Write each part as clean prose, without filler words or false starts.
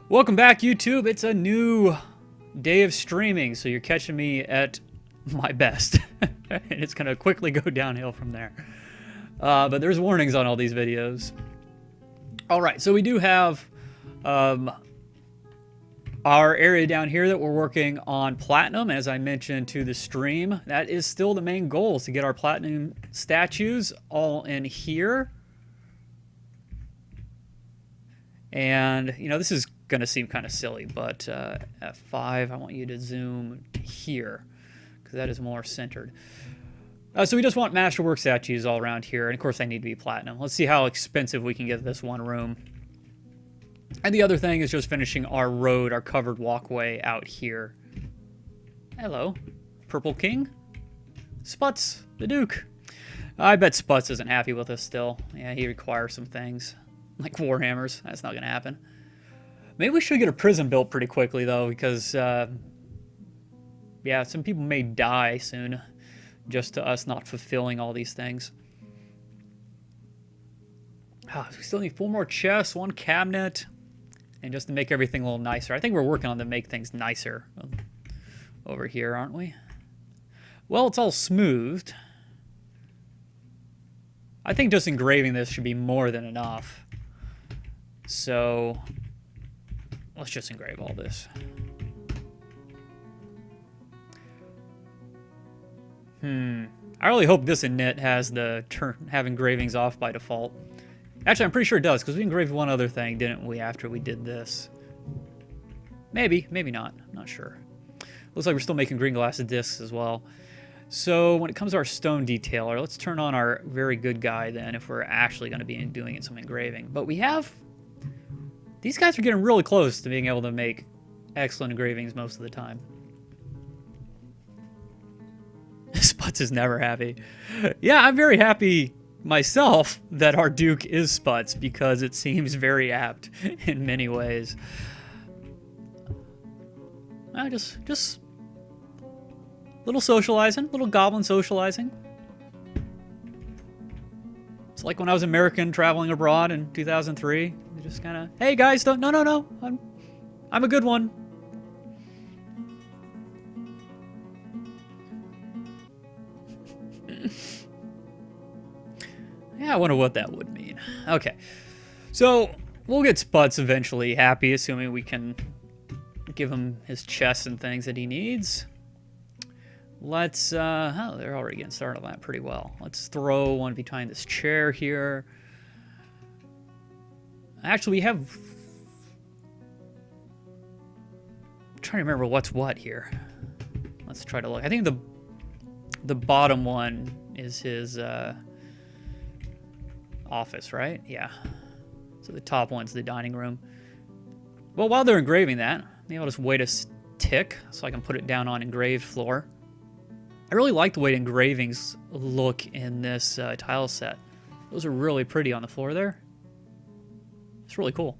Welcome back, YouTube. It's a new day of streaming, so you're catching me at my best. And it's going to quickly go downhill from there. But there's warnings on all these videos. Alright, so we do have our area down here that we're working on platinum, as I mentioned to the stream. That is still the main goal, is to get our platinum statues all in here. And, you know, this is going to seem kind of silly, but F5, I want you to zoom here, because that is more centered. So we just want masterwork statues all around here, and of course they need to be platinum. Let's see how expensive we can get this one room. And the other thing is just finishing our road, our covered walkway out here. Hello, Purple King. Sputs, the Duke. I bet Sputs isn't happy with us still. Yeah, he requires some things, like warhammers. That's not going to happen. Maybe we should get a prison built pretty quickly, though, because, yeah, some people may die soon just to us not fulfilling all these things. We still need 4 more chests, 1 cabinet, and just to make everything a little nicer. I think we're working on to make things nicer over here, aren't we? Well, it's all smoothed. I think just engraving this should be more than enough. So let's just engrave all this. I really hope this init has the have engravings off by default. Actually, I'm pretty sure it does, because we engraved one other thing, didn't we, after we did this? Maybe, maybe not. I'm not sure. Looks like we're still making green glass discs as well. So when it comes to our stone detailer, let's turn on our very good guy then, if we're actually going to be doing some engraving. But we have... These guys are getting really close to being able to make excellent engravings most of the time. Sputs is never happy. Yeah, I'm very happy myself that our Duke is Sputs, because it seems very apt in many ways. Just little socializing, little goblin socializing. It's like when I was American traveling abroad in 2003. Just kind of, hey guys, don't, no, I'm a good one. Yeah, I wonder what that would mean. Okay, so we'll get Sputs eventually happy, assuming we can give him his chests and things that he needs. Let's, oh, they're already getting started on that pretty well. Let's throw one behind this chair here. Actually, we have... I'm trying to remember what's what here. Let's try to look. I think the bottom one is his office, right? Yeah. So the top one's the dining room. Well, while they're engraving that, maybe I'll just wait a tick so I can put it down on engraved floor. I really like the way engravings look in this tile set. Those are really pretty on the floor there. It's really cool.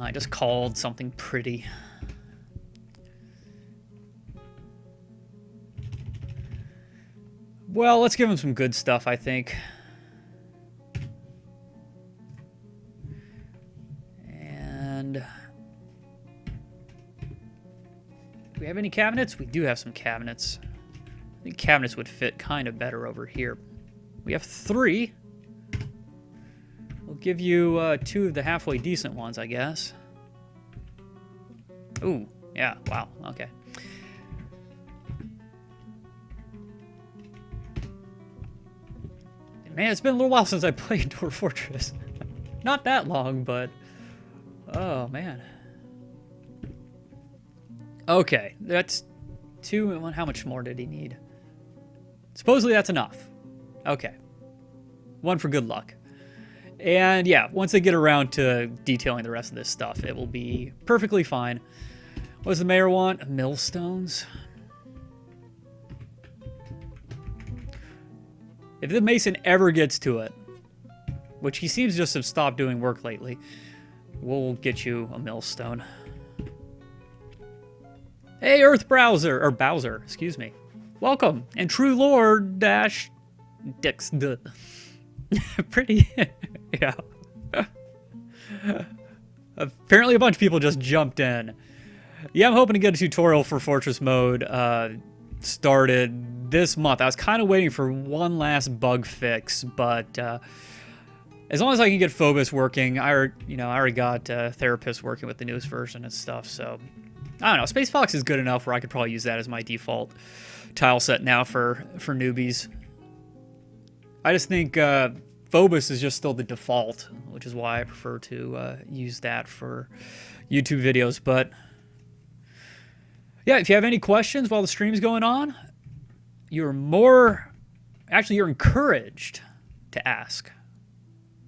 I just called something pretty. Well, let's give him some good stuff, I think. And... do we have any cabinets? We do have some cabinets. I think cabinets would fit kind of better over here. We have 3. We'll give you 2 of the halfway decent ones, I guess. Ooh, yeah, wow, okay. Man, it's been a little while since I played Dwarf Fortress. Not that long, but... oh, man. Okay, that's 2 and 1. How much more did he need? Supposedly that's enough. Okay. 1 for good luck. And yeah, once they get around to detailing the rest of this stuff, it will be perfectly fine. What does the mayor want? Millstones? If the mason ever gets to it, which he seems just to have stopped doing work lately, we'll get you a millstone. Hey, Earth Browser, or Bowser, excuse me. Welcome, and True Lord Dash Dix. Pretty, yeah. Apparently a bunch of people just jumped in. Yeah, I'm hoping to get a tutorial for Fortress mode started this month. I was kind of waiting for one last bug fix, but as long as I can get Phobos working, I already got therapists working with the newest version and stuff. So I don't know. Space Fox is good enough where I could probably use that as my default tile set now for newbies. I just think Phobos is just still the default, which is why I prefer to use that for YouTube videos. But yeah, if you have any questions while the stream's going on, you're encouraged to ask.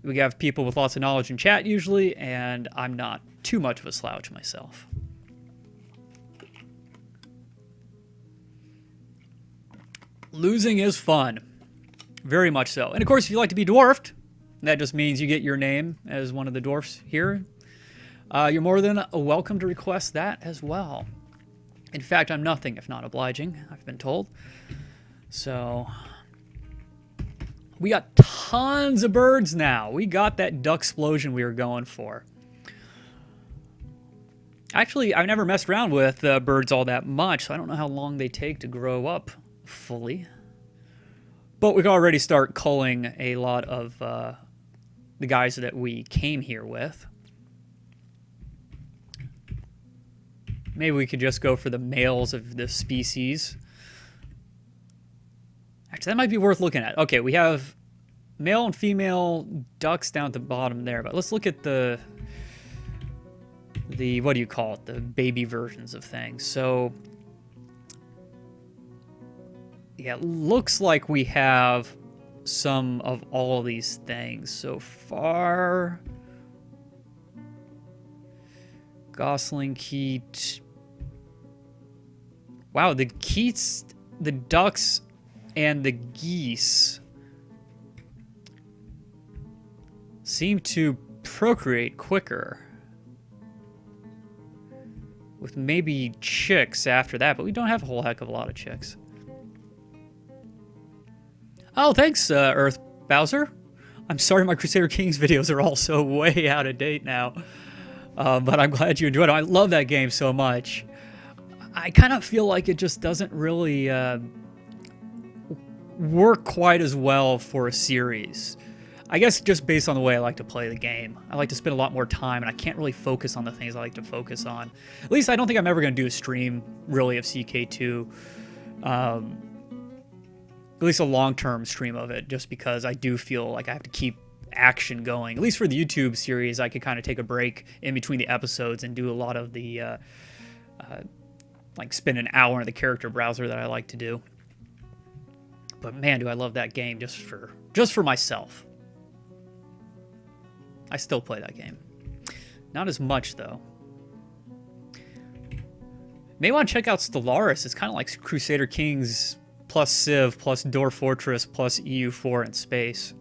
We have people with lots of knowledge in chat usually, and I'm not too much of a slouch myself. Losing is fun. Very much so. And of course, if you like to be dwarfed, that just means you get your name as one of the dwarfs here. You're more than welcome to request that as well. In fact, I'm nothing if not obliging, I've been told. So we got tons of birds now. We got that duck explosion we were going for. Actually, I've never messed around with birds all that much, so I don't know how long they take to grow up fully. But we can already start culling a lot of the guys that we came here with. Maybe we could just go for the males of the species. Actually, that might be worth looking at. Okay, we have male and female ducks down at the bottom there, but let's look at the what do you call it? The baby versions of things. So yeah, it looks like we have some of all of these things so far. Gosling, Keat. Wow, the Keats, the ducks, and the geese seem to procreate quicker. With maybe chicks after that, but we don't have a whole heck of a lot of chicks. Oh, thanks, Earth Bowser. I'm sorry my Crusader Kings videos are all so way out of date now. But I'm glad you enjoyed it. I love that game so much. I kind of feel like it just doesn't really work quite as well for a series. I guess just based on the way I like to play the game. I like to spend a lot more time, and I can't really focus on the things I like to focus on. At least I don't think I'm ever going to do a stream, really, of CK2. At least a long-term stream of it, just because I do feel like I have to keep action going. At least for the YouTube series, I could kind of take a break in between the episodes and do a lot of the, like spend an hour in the character browser that I like to do. But man, do I love that game just for myself. I still play that game. Not as much, though. May want to check out Stellaris. It's kind of like Crusader Kings plus Civ plus Dwarf Fortress plus EU4 in space.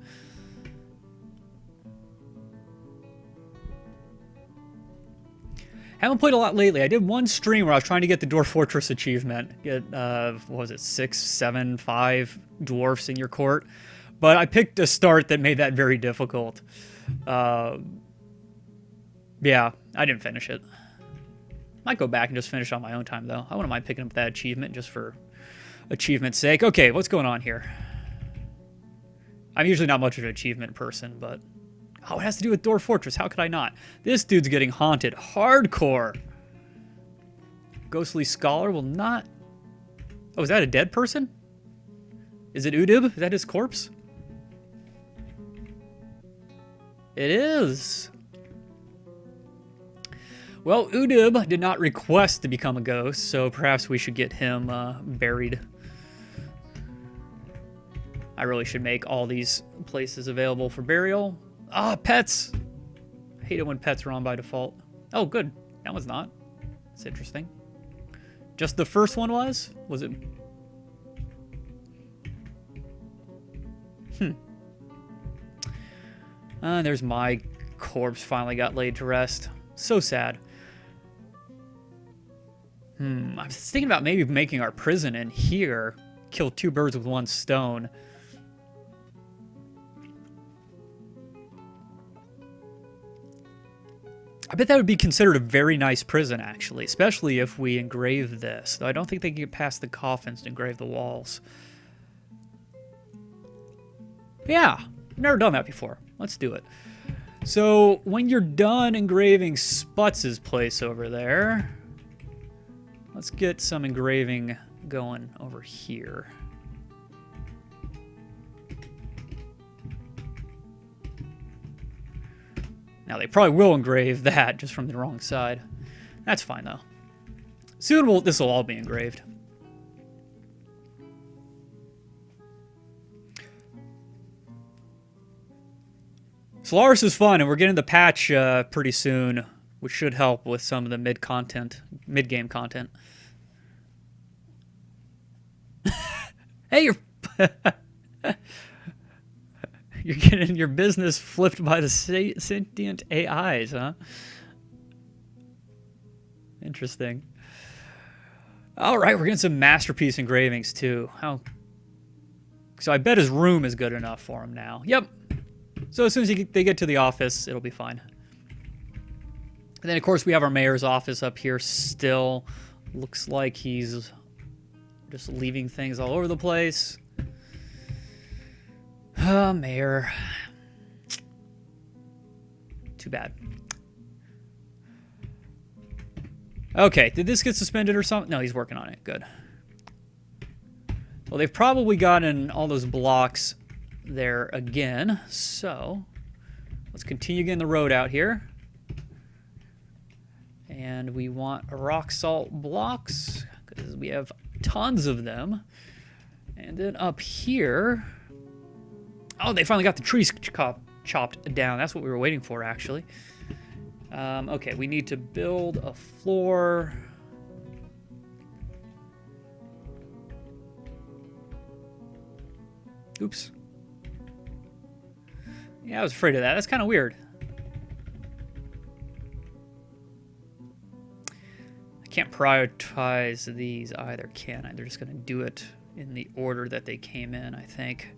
Haven't played a lot lately. I did one stream where I was trying to get the Dwarf Fortress achievement. Get, what was it, 6, 7, 5 dwarfs in your court. But I picked a start that made that very difficult. Yeah, I didn't finish it. Might go back and just finish on my own time, though. I wouldn't mind picking up that achievement just for achievement's sake. Okay, what's going on here? I'm usually not much of an achievement person, but... Oh, it has to do with Dwarf Fortress. How could I not? This dude's getting haunted. Hardcore. Ghostly Scholar will not... Oh, is that a dead person? Is it Udib? Is that his corpse? It is. Well, Udib did not request to become a ghost, so perhaps we should get him buried. I really should make all these places available for burial. Ah, pets! I hate it when pets are on by default. Oh, good. That one's not. That's interesting. Just the first one was? Was it? There's my corpse finally got laid to rest. So sad. I was thinking about maybe making our prison in here. Kill two birds with one stone. I bet that would be considered a very nice prison, actually, especially if we engrave this. Though I don't think they can get past the coffins to engrave the walls. Yeah, I've never done that before. Let's do it. So, when you're done engraving Sputs' place over there, let's get some engraving going over here. Now, they probably will engrave that just from the wrong side. That's fine, though. Soon this will all be engraved. Solaris is fun, and we're getting the patch pretty soon, which should help with some of the mid-game content. Hey, you're you're getting your business flipped by the sentient AIs, huh? Interesting. All right, we're getting some masterpiece engravings too. So I bet his room is good enough for him now. Yep. So as soon as they get to the office, it'll be fine. And then, of course, we have our mayor's office up here still. Looks like he's just leaving things all over the place. Mayor. Too bad. Okay, did this get suspended or something? No, he's working on it. Good. Well, they've probably gotten all those blocks there again, so let's continue getting the road out here. And we want rock salt blocks because we have tons of them. And then up here, oh, they finally got the trees chopped down. That's what we were waiting for, actually. Okay, we need to build a floor. Oops. Yeah, I was afraid of that. That's kind of weird. I can't prioritize these either, can I? They're just going to do it in the order that they came in, I think.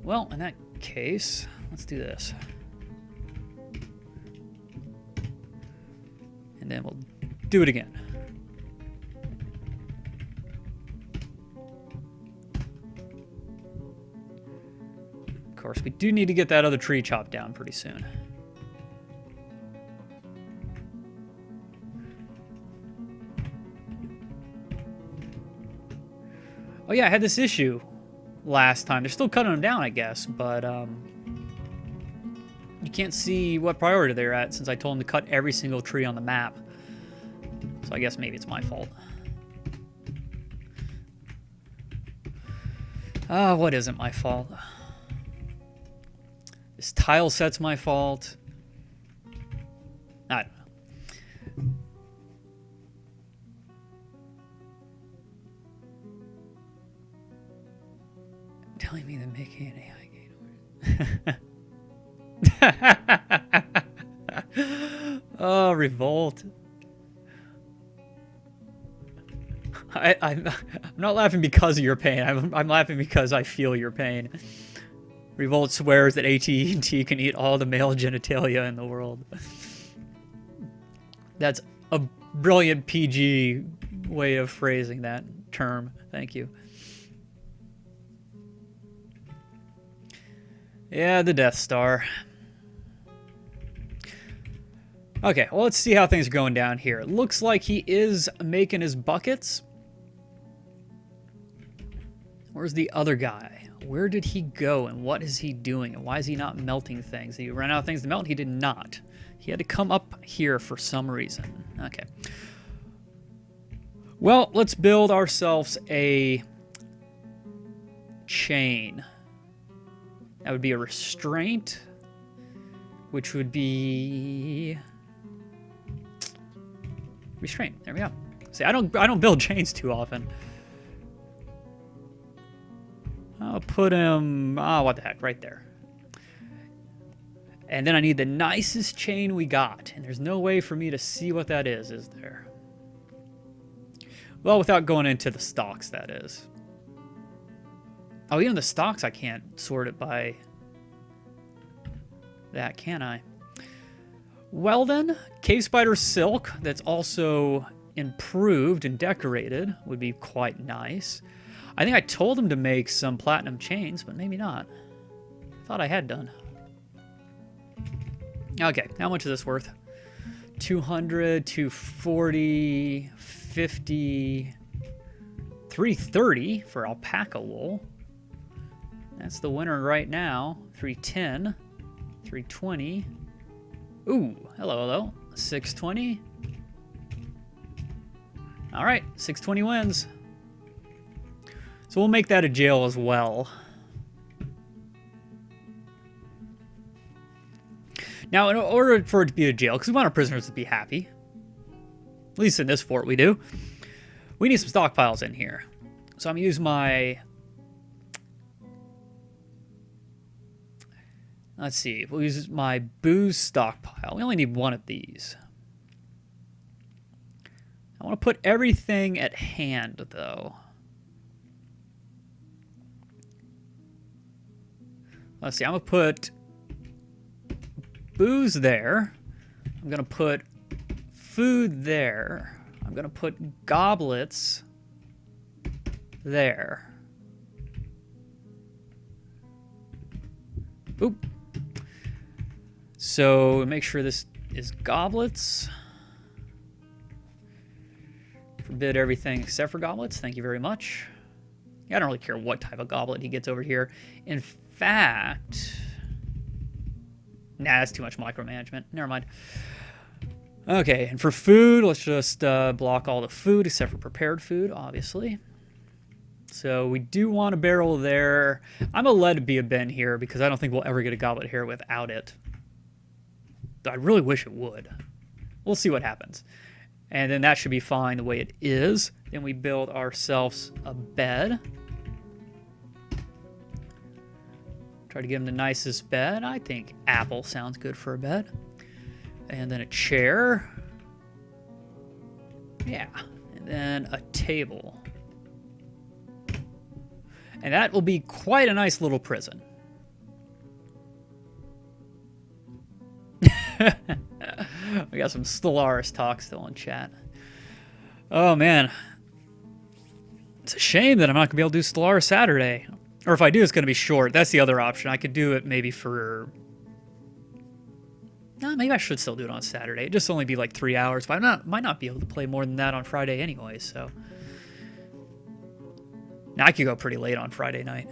Well, in that case, let's do this. And then we'll do it again. Of course, we do need to get that other tree chopped down pretty soon. Oh yeah, I had this issue last time. They're still cutting them down, I guess, but you can't see what priority they're at since I told them to cut every single tree on the map. So I guess maybe it's my fault. What isn't my fault? This tile set's my fault. I don't know. Telling me that making an AI game. Oh, revolt. I'm not laughing because of your pain. I'm laughing because I feel your pain. Revolt swears that AT&T can eat all the male genitalia in the world. That's a brilliant PG way of phrasing that term. Thank you. Yeah, the Death Star. Okay, well, let's see how things are going down here. It looks like he is making his buckets. Where's the other guy? Where did he go, and what is he doing, and why is he not melting things? Did he run out of things to melt? He did not. He had to come up here for some reason. Okay. Well, let's build ourselves a chain. That would be a restraint, which would be restraint. There we go. See, I don't build chains too often. I'll put him, what the heck, right there. And then I need the nicest chain we got. And there's no way for me to see what that is there? Well, without going into the stocks, that is. Oh, even the stocks, I can't sort it by that, can I? Well then, cave spider silk that's also improved and decorated would be quite nice. I think I told him to make some platinum chains, but maybe not. Thought I had done. Okay, how much is this worth? 200, 240, 50, 330 for alpaca wool. That's the winner right now. 310, 320. Ooh, hello. 620. All right, 620 wins. So we'll make that a jail as well. Now, in order for it to be a jail, because we want our prisoners to be happy, at least in this fort we do, we need some stockpiles in here. So I'm going to use my... Let's see. We'll use my booze stockpile. We only need one of these. I want to put everything at hand, though. Let's see. I'm going to put booze there. I'm going to put food there. I'm going to put goblets there. Oop. So make sure this is goblets. Forbid everything except for goblets. Thank you very much. I don't really care what type of goblet he gets over here. In fact... Nah, that's too much micromanagement. Never mind. Okay, and for food, let's just block all the food except for prepared food, obviously. So we do want a barrel there. I'm going to let it be a bin here because I don't think we'll ever get a goblet here without it. I really wish it would. We'll see what happens. And then that should be fine the way it is. Then we build ourselves a bed. Try to give him the nicest bed. I think apple sounds good for a bed. And then a chair. Yeah. And then a table. And that will be quite a nice little prison. We got some Stellaris talk still in chat. Oh, man. It's a shame that I'm not going to be able to do Stellaris Saturday. Or if I do, it's going to be short. That's the other option. I could do it maybe for... No, maybe I should still do it on Saturday. It'd just only be like 3 hours. But I might not be able to play more than that on Friday anyway, so... Now, I could go pretty late on Friday night.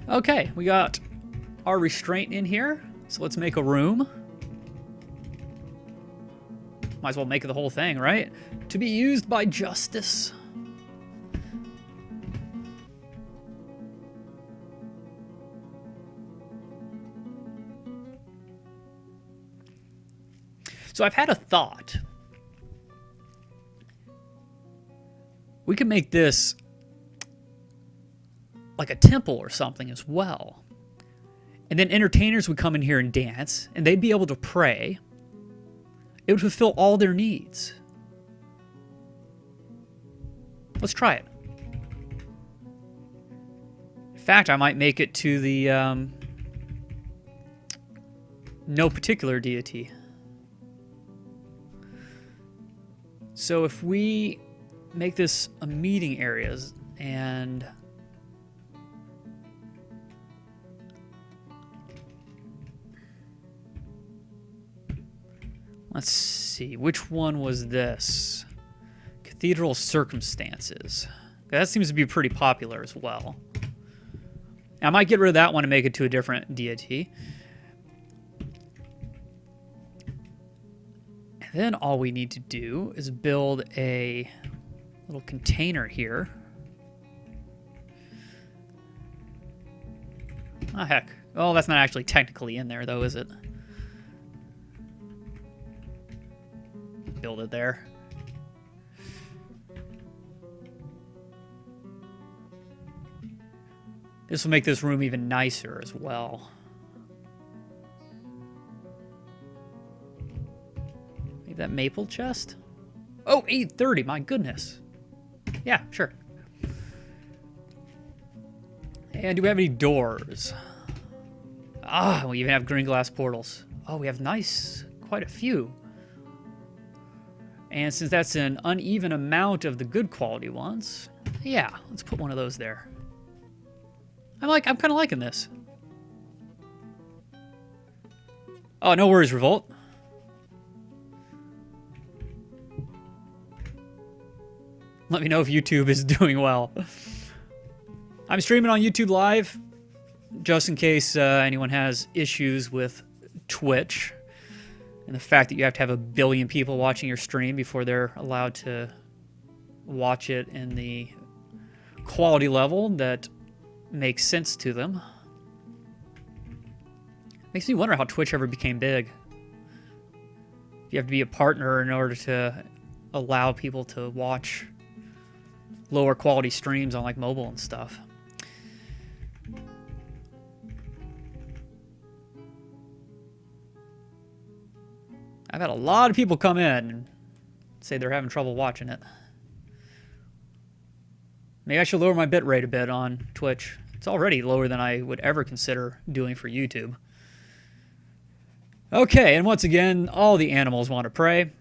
Okay, we got our restraint in here. So let's make a room. Might as well make it the whole thing, right? To be used by justice. So I've had a thought. We could make this like a temple or something as well. And then entertainers would come in here and dance, and they'd be able to pray. It would fulfill all their needs. Let's try it. In fact, I might make it to the no particular deity. So if we make this a meeting areas and let's see, which one was this? Cathedral Circumstances. That seems to be pretty popular as well. I might get rid of that one and make it to a different deity. And then all we need to do is build a little container here. Oh, heck. Oh, that's not actually technically in there, though, is it? Build it there. This will make this room even nicer as well. Maybe that maple chest? Oh, 830, my goodness. Yeah, sure. And do we have any doors? Ah, we even have green glass portals. Oh, we have quite a few. And since that's an uneven amount of the good quality ones, yeah, let's put one of those there. I'm kind of liking this. Oh, no worries, Revolt. Let me know if YouTube is doing well. I'm streaming on YouTube Live, just in case anyone has issues with Twitch and the fact that you have to have 1 billion people watching your stream before they're allowed to watch it in the quality level that makes sense to them. Makes me wonder how Twitch ever became big. You have to be a partner in order to allow people to watch lower quality streams on like mobile and stuff. I've had a lot of people come in and say they're having trouble watching it. Maybe I should lower my bitrate a bit on Twitch. It's already lower than I would ever consider doing for YouTube. Okay, and once again, all the animals want to prey.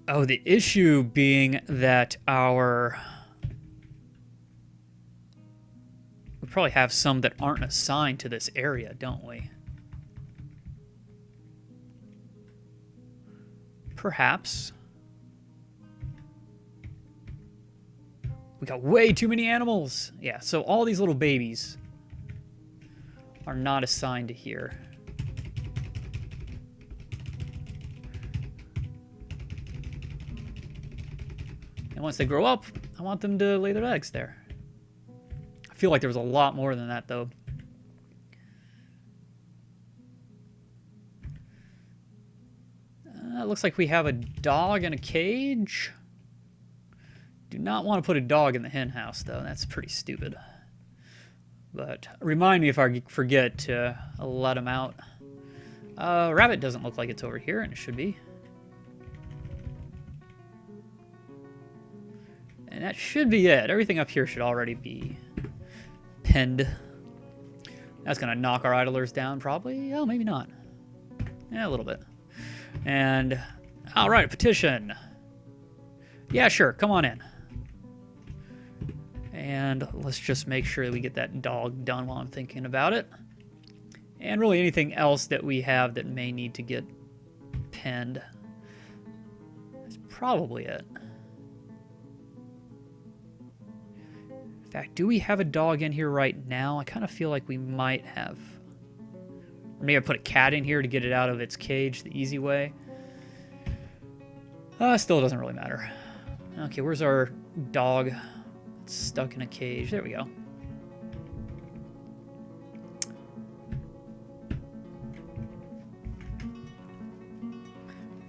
Oh, the issue being that we probably have some that aren't assigned to this area, don't we? Perhaps. We got way too many animals. Yeah, so all these little babies are not assigned to here. And once they grow up, I want them to lay their eggs there. I feel like there was a lot more than that, though. It looks like we have a dog in a cage. Do not want to put a dog in the hen house, though. That's pretty stupid. But remind me if I forget to let him out. Rabbit doesn't look like it's over here, and it should be. And that should be it. Everything up here should already be pinned. That's going to knock our idlers down, probably. Oh, maybe not. Yeah, a little bit. And, all right, petition. Yeah, sure. Come on in. And let's just make sure that we get that dog done while I'm thinking about it. And really anything else that we have that may need to get pinned. That's probably it. In fact, do we have a dog in here right now? I kind of feel like we might have. Or maybe I put a cat in here to get it out of its cage the easy way. Still doesn't really matter. Okay, where's our dog? It's stuck in a cage. There we go.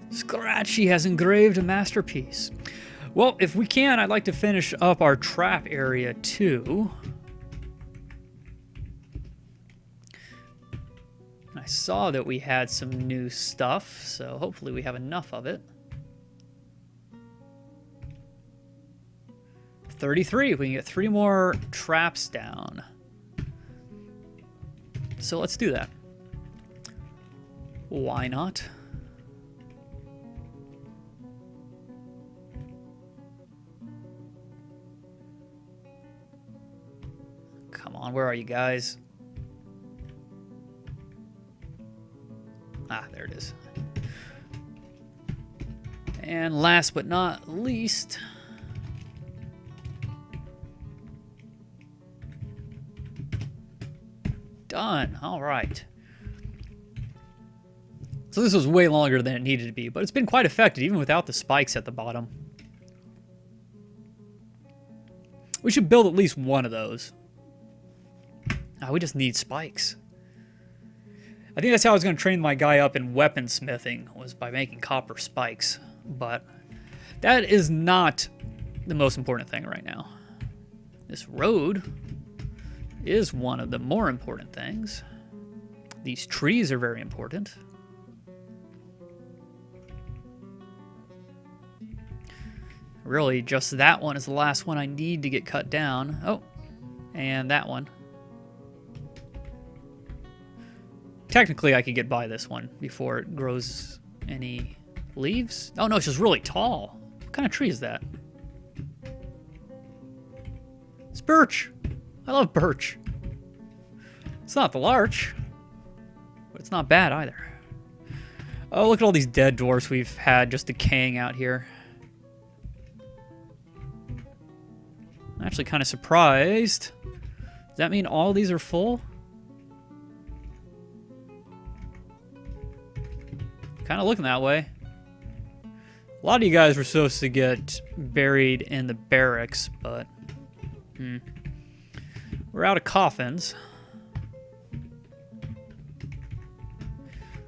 Scratchy has engraved a masterpiece. Well, if we can, I'd like to finish up our trap area too. I saw that we had some new stuff, so hopefully we have enough of it. 33. We can get 3 more traps down. So let's do that. Why not? Come on, where are you guys? Ah, there it is. And last but not least, done. All right. So this was way longer than it needed to be, but it's been quite effective, even without the spikes at the bottom. We should build at least one of those. We just need spikes. I think that's how I was going to train my guy up in weaponsmithing, was by making copper spikes. But that is not the most important thing right now. This road is one of the more important things. These trees are very important. Really, just that one is the last one I need to get cut down. Oh, and that one. Technically, I could get by this one before it grows any leaves. Oh, no, it's just really tall. What kind of tree is that? It's birch. I love birch. It's not the larch, but it's not bad either. Oh, look at all these dead dwarfs we've had just decaying out here. I'm actually kind of surprised. Does that mean all these are full? Kind of looking that way. A lot of you guys were supposed to get buried in the barracks, but we're out of coffins.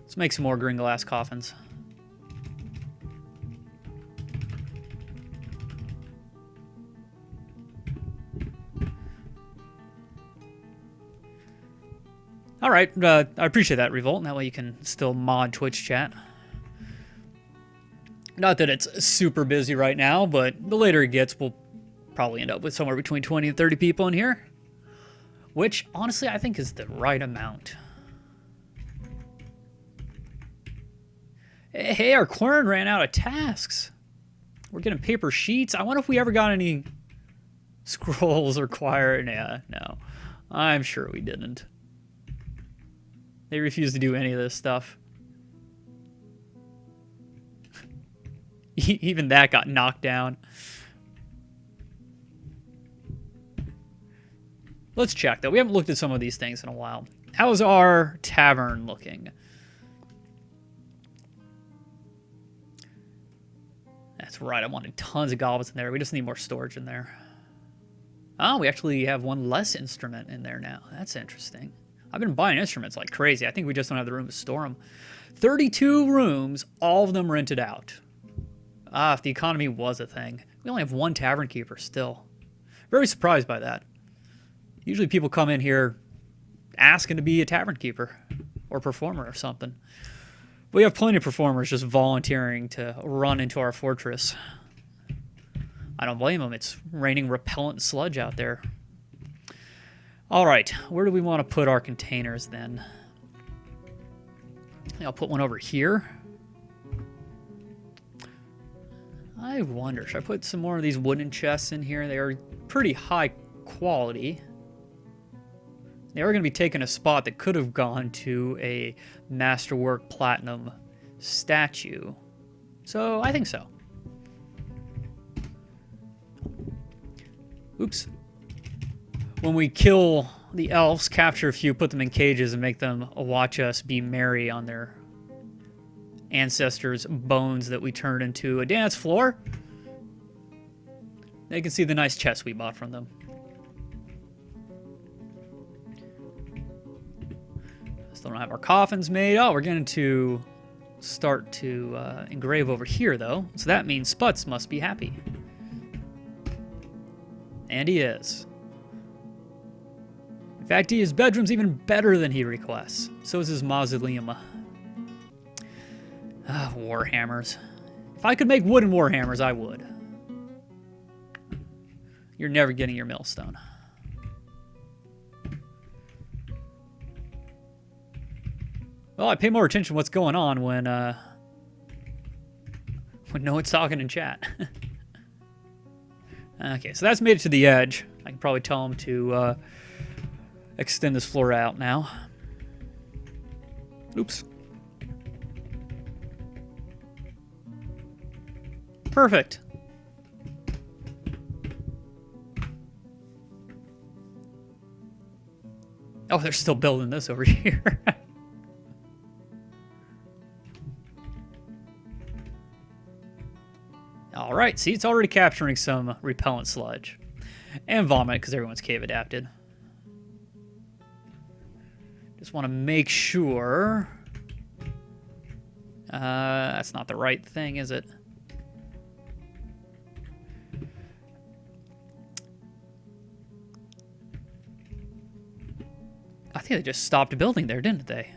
Let's make some more green glass coffins. All right, I appreciate that, Revolt. And that way you can still mod Twitch chat. Not that it's super busy right now, but the later it gets, we'll probably end up with somewhere between 20 and 30 people in here. Which, honestly, I think is the right amount. Hey, our quern ran out of tasks. We're getting paper sheets. I wonder if we ever got any scrolls required. Yeah, no. I'm sure we didn't. They refused to do any of this stuff. Even that got knocked down. Let's check, though. We haven't looked at some of these things in a while. How's our tavern looking? That's right. I wanted tons of goblins in there. We just need more storage in there. Oh, we actually have one less instrument in there now. That's interesting. I've been buying instruments like crazy. I think we just don't have the room to store them. 32 rooms, all of them rented out. Ah, if the economy was a thing. We only have one tavern keeper still. Very surprised by that. Usually people come in here asking to be a tavern keeper or performer or something. But we have plenty of performers just volunteering to run into our fortress. I don't blame them. It's raining repellent sludge out there. All right, where do we want to put our containers then? I think I'll put one over here. I wonder, should I put some more of these wooden chests in here? They are pretty high quality. They are going to be taking a spot that could have gone to a Masterwork Platinum statue. So, I think so. Oops. When we kill the elves, capture a few, put them in cages, and make them watch us be merry on their ancestors' bones that we turned into a dance floor, they can see the nice chests we bought from them. Still don't have our coffins made. Oh, we're going to start to engrave over here, though. So that means Sputs must be happy. And he is. In fact, his bedroom's even better than he requests. So is his mausoleum. Warhammers. If I could make wooden warhammers, I would. You're never getting your millstone. Well, I pay more attention to what's going on when no one's talking in chat. Okay, so that's made it to the edge. I can probably tell him to extend this floor out now. Oops. Perfect. Oh, they're still building this over here. All right, see, it's already capturing some repellent sludge. And vomit, because everyone's cave adapted. Just want to make sure... that's not the right thing, is it? I think they just stopped building there, didn't they?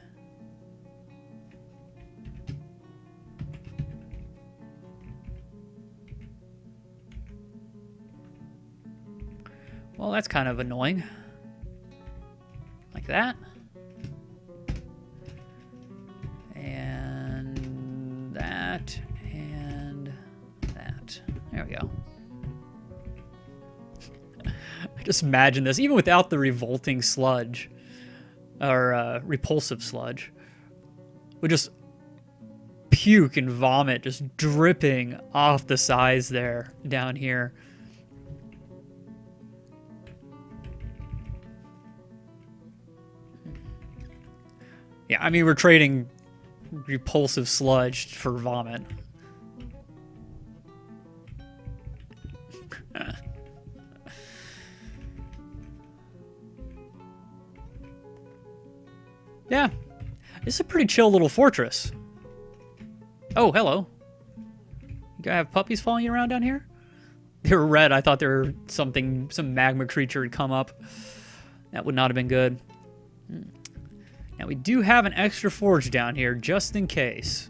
Well, that's kind of annoying. Like that. we go. I just imagine this, even without the revolting sludge, or repulsive sludge, would just puke and vomit just dripping off the sides there down here. Yeah, I mean, we're trading repulsive sludge for vomit. Yeah, it's a pretty chill little fortress. Oh, hello. You have puppies following you around down here? They were red. I thought they were something, some magma creature had come up. That would not have been good. Now, we do have an extra forge down here, just in case.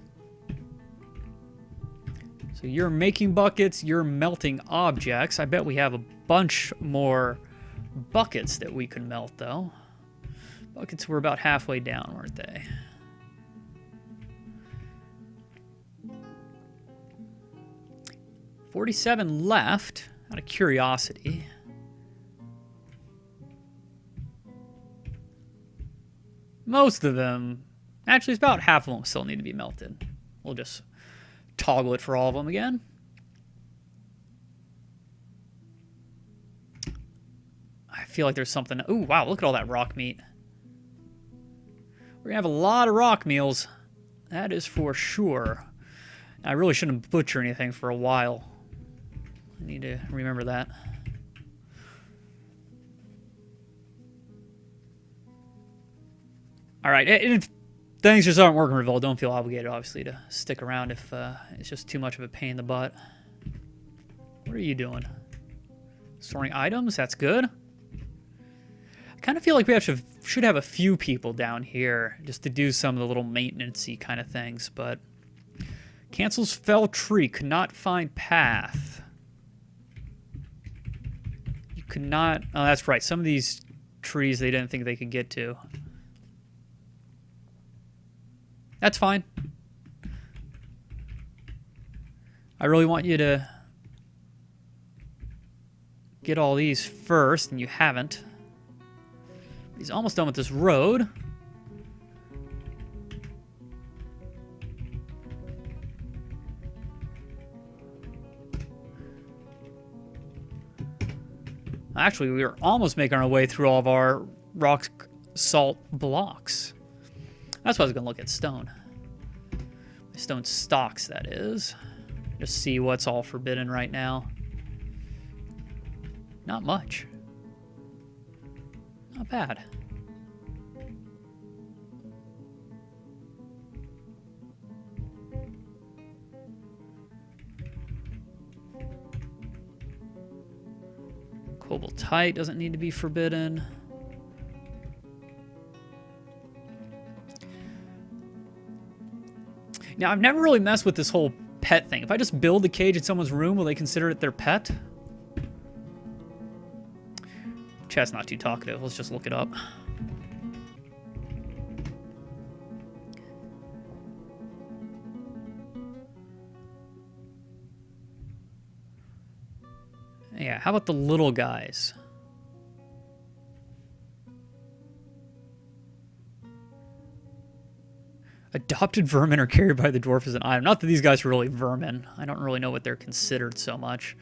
So you're making buckets, you're melting objects. I bet we have a bunch more buckets that we could melt, though. Buckets were about halfway down, weren't they? $47 left, out of curiosity. Most of them, actually, it's about half of them still need to be melted. We'll just toggle it for all of them again. I feel like there's something. Ooh, wow, look at all that rock meat. We're gonna have a lot of rock meals. That is for sure. I really shouldn't butcher anything for a while. I need to remember that. All right, if things just aren't working real well, don't feel obligated, obviously, to stick around if it's just too much of a pain in the butt. What are you doing? Storing items? That's good. I kind of feel like we should have a few people down here just to do some of the little maintenance-y kind of things, but cancels fell tree, could not find path. You could not... Oh, that's right. Some of these trees they didn't think they could get to. That's fine. I really want you to get all these first, and you haven't. He's almost done with this road. Actually, we were almost making our way through all of our rock salt blocks. That's why I was going to look at stone. Stone stocks, that is. Just see what's all forbidden right now. Not much. Not bad. Cobaltite doesn't need to be forbidden. Now, I've never really messed with this whole pet thing. If I just build a cage in someone's room, will they consider it their pet? Chat's not too talkative. Let's just look it up. Yeah, how about the little guys? Adopted vermin are carried by the dwarf as an item. Not that these guys are really vermin. I don't really know what they're considered so much.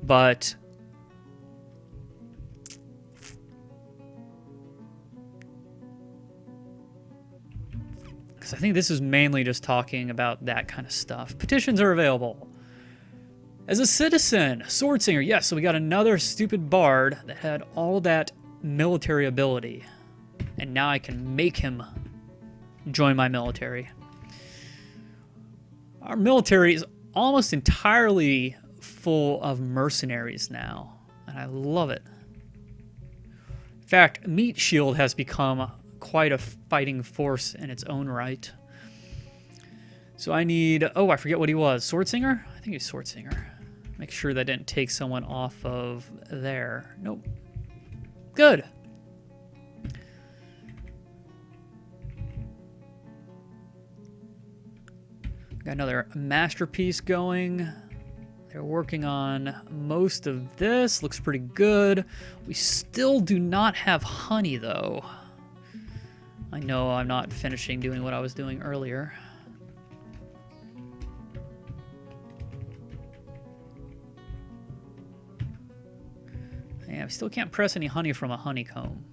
But... because I think this is mainly just talking about that kind of stuff. Petitions are available. As a citizen, sword singer. Yes, so we got another stupid bard that had all that military ability. And now I can make him join my military. Our military is almost entirely full of mercenaries now, and I love it. In fact, Meat Shield has become quite a fighting force in its own right. So I need... oh, I forget what he was. Sword Singer? I think he's Sword Singer. Make sure that didn't take someone off of there. Nope. Good. Got another masterpiece going. They're working on most of this. Looks pretty good. We still do not have honey, though. I know I'm not finishing doing what I was doing earlier. Yeah, we still can't press any honey from a honeycomb.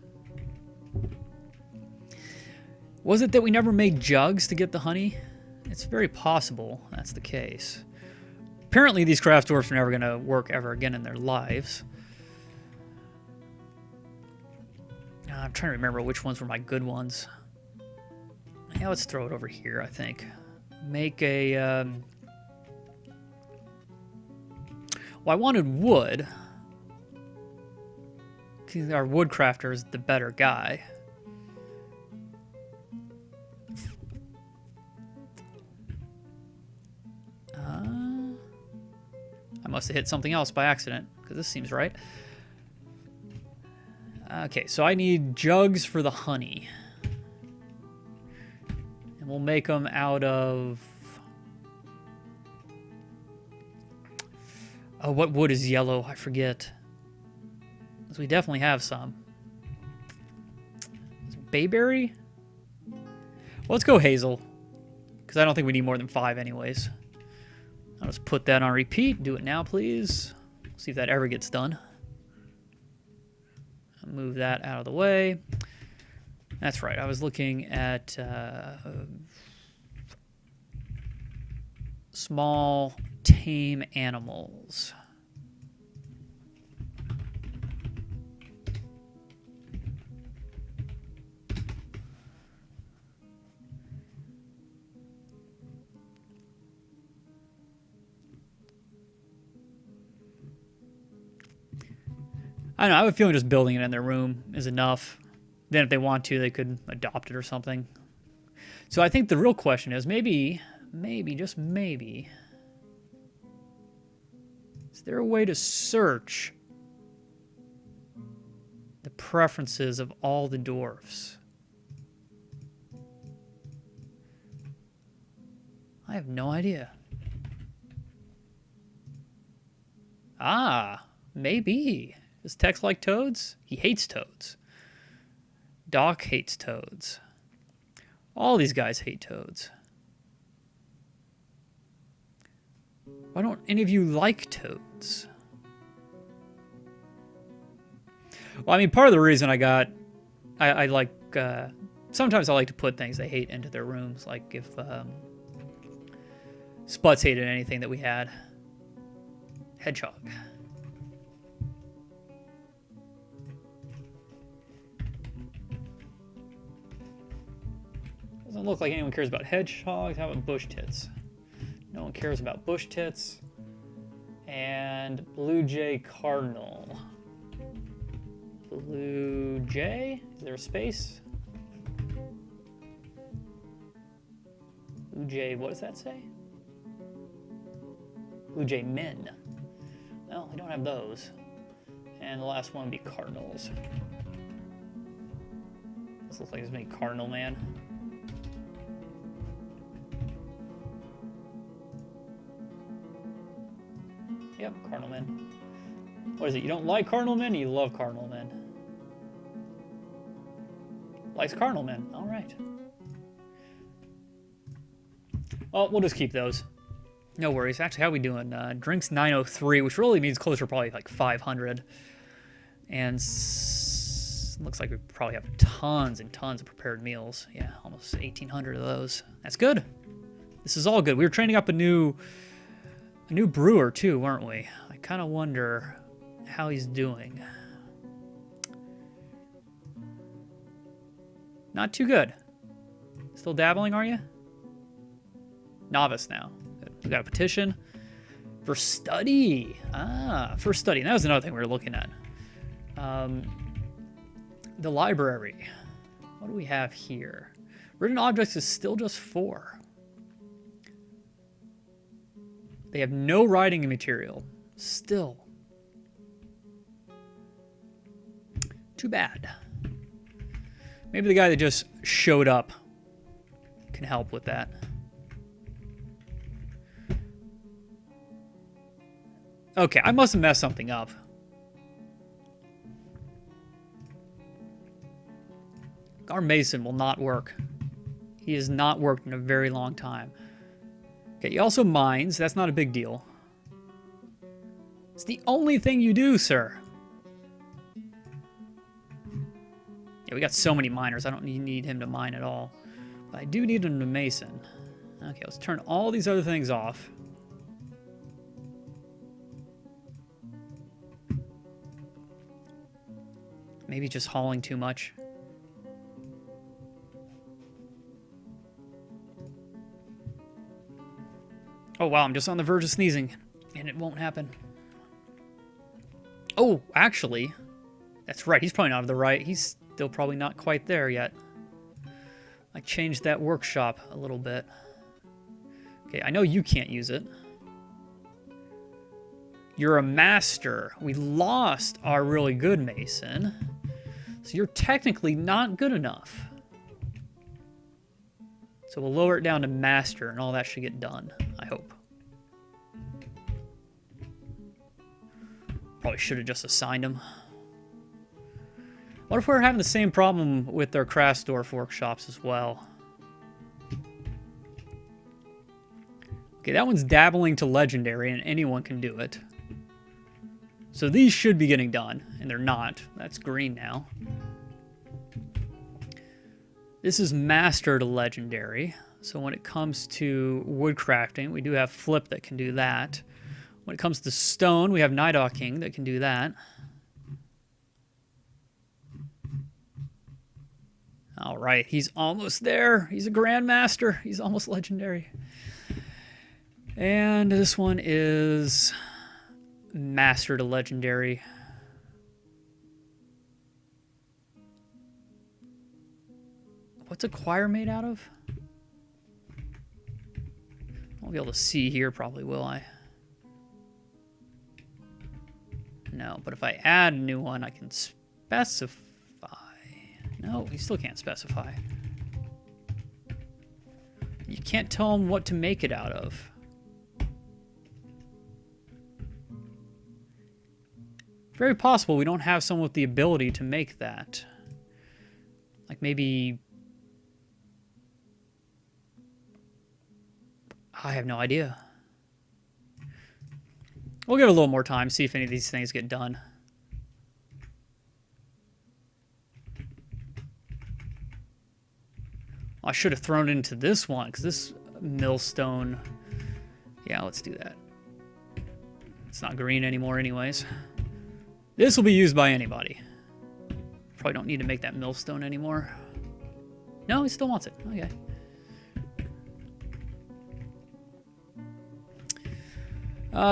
Was it that we never made jugs to get the honey? It's very possible that's the case. Apparently these craft dwarfs are never going to work ever again in their lives. I'm trying to remember which ones were my good ones. Yeah, let's throw it over here, I think. Make a... Well, I wanted wood. Our wood crafter is the better guy. I must have hit something else by accident, because this seems right. Okay, so I need jugs for the honey. And we'll make them out of... Oh, what wood is yellow? I forget. Because we definitely have some. Is it bayberry? Well, let's go hazel. Because I don't think we need more than 5 anyways. I'll just put that on repeat. Do it now, please. See if that ever gets done. Move that out of the way. That's right. I was looking at small, tame animals. I don't know, I have a feeling just building it in their room is enough. Then if they want to, they could adopt it or something. So I think the real question is maybe, just maybe, is there a way to search the preferences of all the dwarfs? I have no idea. Ah, maybe. Does Tex like toads? He hates toads. Doc hates toads. All these guys hate toads. Why don't any of you like toads? Well, I mean, part of the reason I like, sometimes I like to put things they hate into their rooms, like if Sputs hated anything that we had. Hedgehog. Doesn't look like anyone cares about hedgehogs. How about bush tits? No one cares about bush tits. And blue jay cardinal. Blue jay? Is there a space? Blue jay, what does that say? Blue jay men. Well, we don't have those. And the last one would be cardinals. This looks like there's many cardinal man. Yep, cardinal men. What is it? You don't like cardinal men? Or you love cardinal men? Likes cardinal men. All right. Well, we'll just keep those. No worries. Actually, how are we doing? Drinks 903, which really means closer probably like 500. And looks like we probably have tons and tons of prepared meals. Yeah, almost 1,800 of those. That's good. This is all good. We were training up a new brewer too, weren't we? I kind of wonder how he's doing. Not too good. Still dabbling, are you? Novice now. Good. We got a petition for study. Ah, for study. And that was another thing we were looking at. The library. What do we have here? Written objects is still just 4. They have no writing material. Still. Too bad. Maybe the guy that just showed up can help with that. Okay, I must have messed something up. Our mason will not work. He has not worked in a very long time. Okay, he also mines. That's not a big deal. It's the only thing you do, sir. Yeah, we got so many miners. I don't need him to mine at all. But I do need him to mason. Okay, let's turn all these other things off. Maybe just hauling too much. Oh, wow, I'm just on the verge of sneezing, and it won't happen. Oh, actually, that's right. He's probably not to the right. He's still probably not quite there yet. I changed that workshop a little bit. Okay, I know you can't use it. You're a master. We lost our really good mason, so you're technically not good enough. So we'll lower it down to master, and all that should get done, I hope. Probably should have just assigned him. What if we're having the same problem with their Dwarf workshops as well? Okay, that one's dabbling to legendary, and anyone can do it. So these should be getting done, and they're not. That's green now. This is master to legendary. So when it comes to wood crafting, we do have flip that can do that. When it comes to stone, we have King that can do that. All right, he's almost there. He's a grandmaster. He's almost legendary. And this one is master to legendary. What's acquire made out of? I'll be able to see here, probably, will I? No, but if I add a new one, I can specify. No, you still can't specify. You can't tell them what to make it out of. Very possible we don't have someone with the ability to make that. Like maybe... I have no idea. We'll give it a little more time, see if any of these things get done. I should have thrown it into this one, because this millstone... Yeah, let's do that. It's not green anymore anyways. This will be used by anybody. Probably don't need to make that millstone anymore. No, he still wants it. Okay.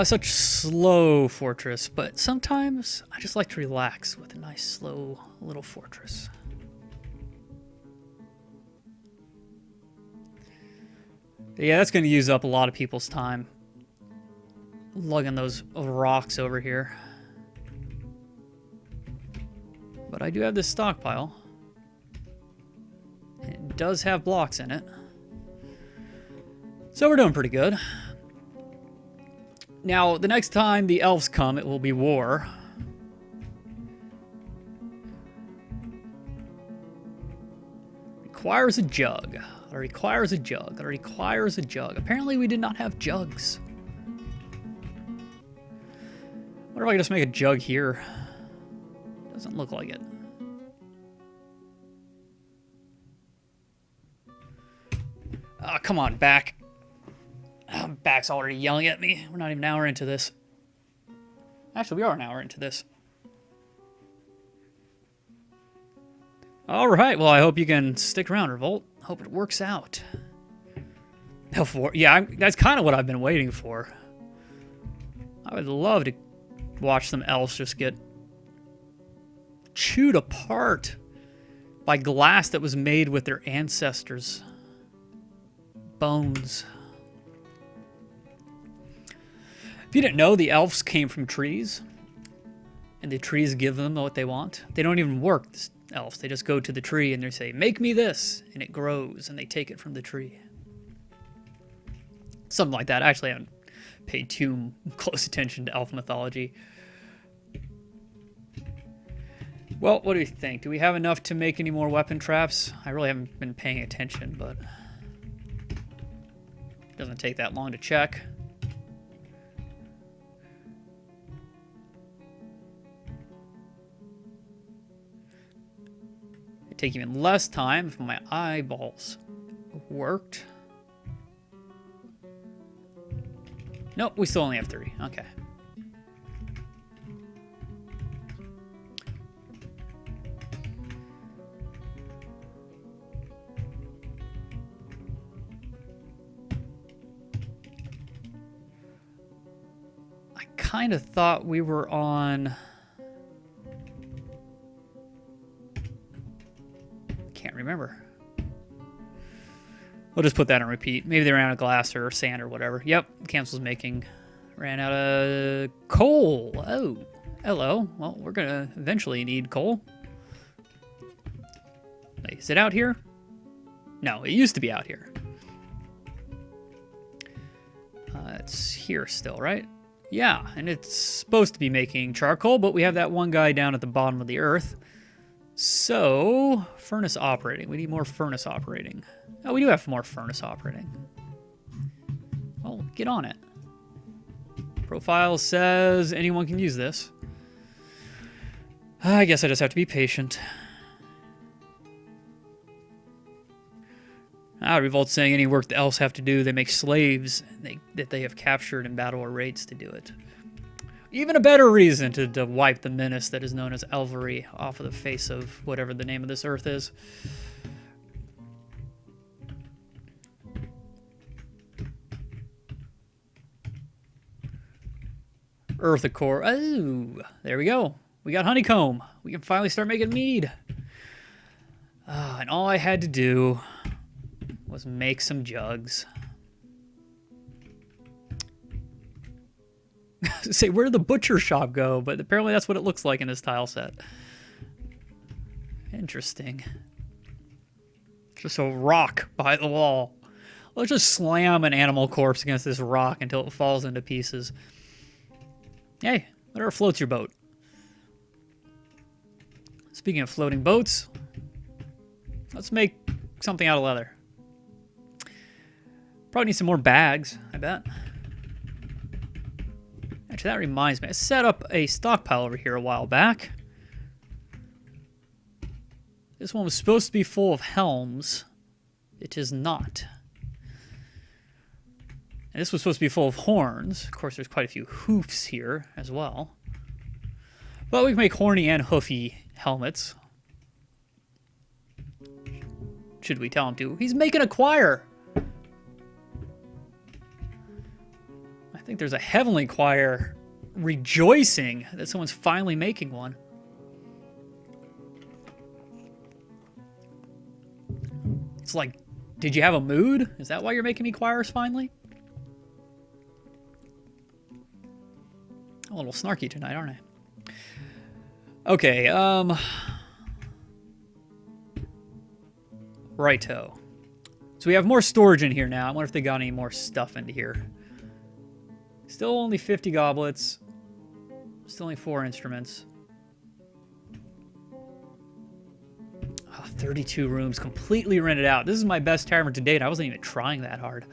Such slow fortress, but sometimes I just like to relax with a nice, slow little fortress. Yeah, that's going to use up a lot of people's time. Lugging those rocks over here. But I do have this stockpile. It does have blocks in it. So we're doing pretty good. Now, the next time the elves come, it will be war. Requires a jug. Or requires a jug. Or requires a jug. Apparently we did not have jugs. What if I just make a jug here? Doesn't look like it. Oh, come on, back. Oh, back's already yelling at me. We're not even an hour into this. Actually, we are an hour into this. All right. Well, I hope you can stick around, Revolt. Hope it works out. Yeah, that's kind of what I've been waiting for. I would love to watch some elves just get chewed apart by glass that was made with their ancestors' bones. If you didn't know, the elves came from trees, and the trees give them what they want. They don't even work, the elves. They just go to the tree and they say, make me this, and it grows, and they take it from the tree. Something like that. I actually haven't pay too close attention to elf mythology. Well, what do you think? Do we have enough to make any more weapon traps? I really haven't been paying attention, but it doesn't take that long to check. It'd take even less time if my eyeballs worked. Nope, we still only have 3. Okay. Kind of thought we were on... Can't remember. We'll just put that on repeat. Maybe they ran out of glass or sand or whatever. Yep, Cancels making... Ran out of coal. Oh, hello. Well, we're going to eventually need coal. Wait, is it out here? No, it used to be out here. It's here still, right? Yeah, and it's supposed to be making charcoal, but we have that one guy down at the bottom of the earth. So, furnace operating. We need more furnace operating. Oh, we do have more furnace operating. Well, get on it. Profile says anyone can use this. I guess I just have to be patient. Revolt's saying any work the elves have to do, they make slaves that they have captured in battle or raids to do it. Even a better reason to wipe the menace that is known as Elvery off of the face of whatever the name of this earth is. Earth core. Oh, there we go. We got honeycomb. We can finally start making mead. And all I had to do was make some jugs. Say, where did the butcher shop go? But apparently that's what it looks like in this tile set. Interesting. Just a rock by the wall. Let's just slam an animal corpse against this rock until it falls into pieces. Hey, whatever floats your boat. Speaking of floating boats, let's make something out of leather. Probably need some more bags, I bet. Actually, that reminds me. I set up a stockpile over here a while back. This one was supposed to be full of helms. It is not. And this was supposed to be full of horns. Of course, there's quite a few hoofs here as well. But we can make horny and hoofy helmets. Should we tell him to? He's making a choir! I think there's a heavenly choir rejoicing that someone's finally making one. It's like, did you have a mood? Is that why you're making me choirs finally? A little snarky tonight, aren't I? Okay, righto. So we have more storage in here now. I wonder if they got any more stuff into here. Still only 50 goblets. Still only 4 instruments. 32 rooms completely rented out. This is my best tavern to date. I wasn't even trying that hard.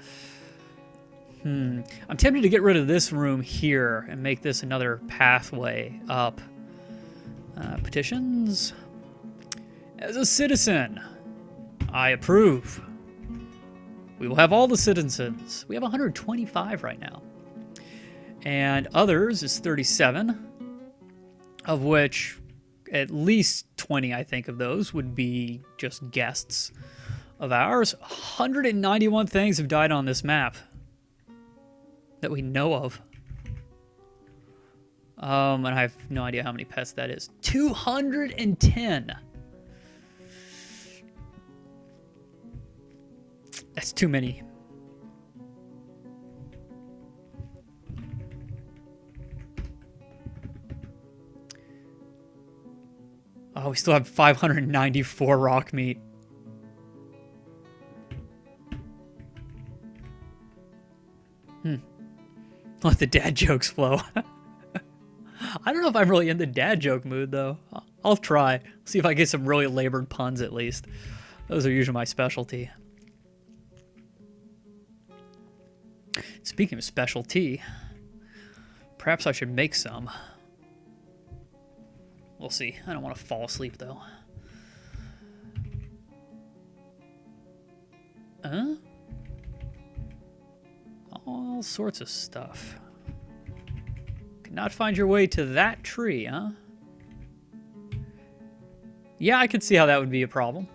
I'm tempted to get rid of this room here and make this another pathway up. Petitions. As a citizen, I approve. We will have all the citizens. We have 125 right now. And others is 37, of which at least 20, I think, of those would be just guests of ours. 191 things have died on this map that we know of. And I have no idea how many pets that is. 210. That's too many. Oh, we still have 594 rock meat. Let the dad jokes flow. I don't know if I'm really in the dad joke mood, though. I'll try. See if I get some really labored puns, at least. Those are usually my specialty. Speaking of specialty, perhaps I should make some. We'll see. I don't want to fall asleep, though. Huh? All sorts of stuff. Cannot find your way to that tree, huh? Yeah, I could see how that would be a problem.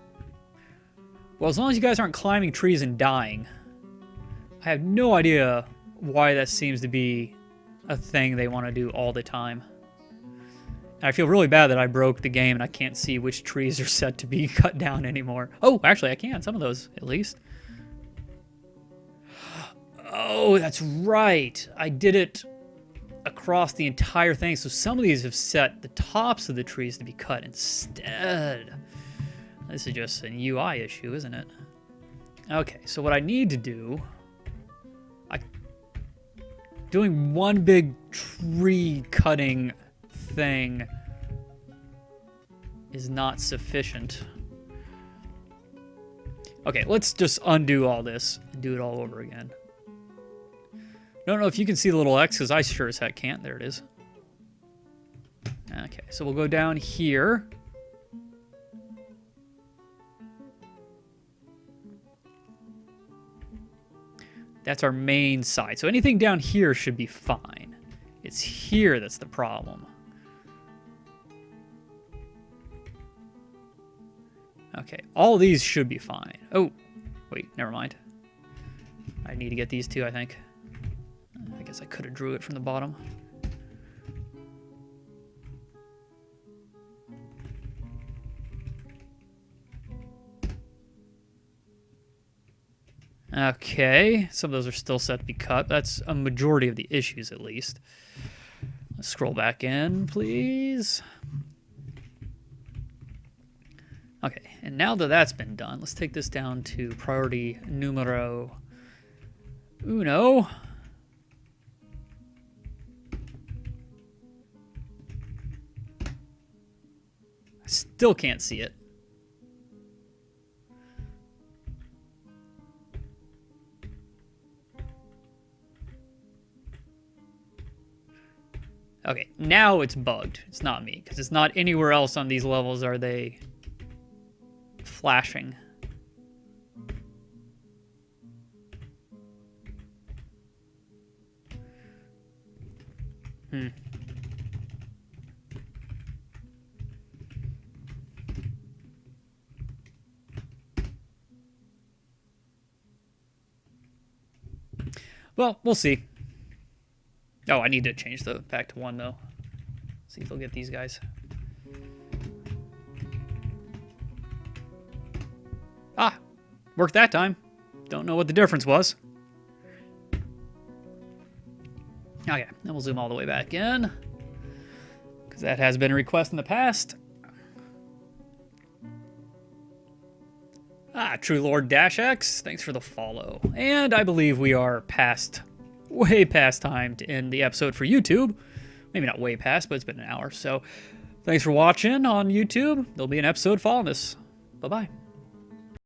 Well, as long as you guys aren't climbing trees and dying. I have no idea why that seems to be a thing they want to do all the time. And I feel really bad that I broke the game and I can't see which trees are set to be cut down anymore. Oh, actually I can. Some of those, at least. Oh, that's right. I did it across the entire thing. So some of these have set the tops of the trees to be cut instead. This is just an UI issue, isn't it? Okay, so what I need to do... Doing one big tree cutting thing is not sufficient. Okay, let's just undo all this and do it all over again. Don't know if you can see the little X, because I sure as heck can't. There it is. Okay, so we'll go down here. That's our main side. So anything down here should be fine. It's here that's the problem. Okay, all these should be fine. Oh, wait, never mind. I need to get these two, I think. I guess I could have drew it from the bottom. Okay, some of those are still set to be cut. That's a majority of the issues, at least. Let's scroll back in, please. Okay, and now that that's been done, let's take this down to priority numero uno. I still can't see it. Okay, now it's bugged. It's not me, because it's not anywhere else on these levels are they flashing. Well, we'll see. Oh, I need to change the back to 1, though. See if we'll get these guys. Ah, worked that time. Don't know what the difference was. Okay, then we'll zoom all the way back in, because that has been a request in the past. Ah, True Lord Dash X, thanks for the follow. And I believe we are way past time to end the episode for YouTube. Maybe not way past, but it's been an hour. So thanks for watching on YouTube. There'll be an episode following this. Bye-bye.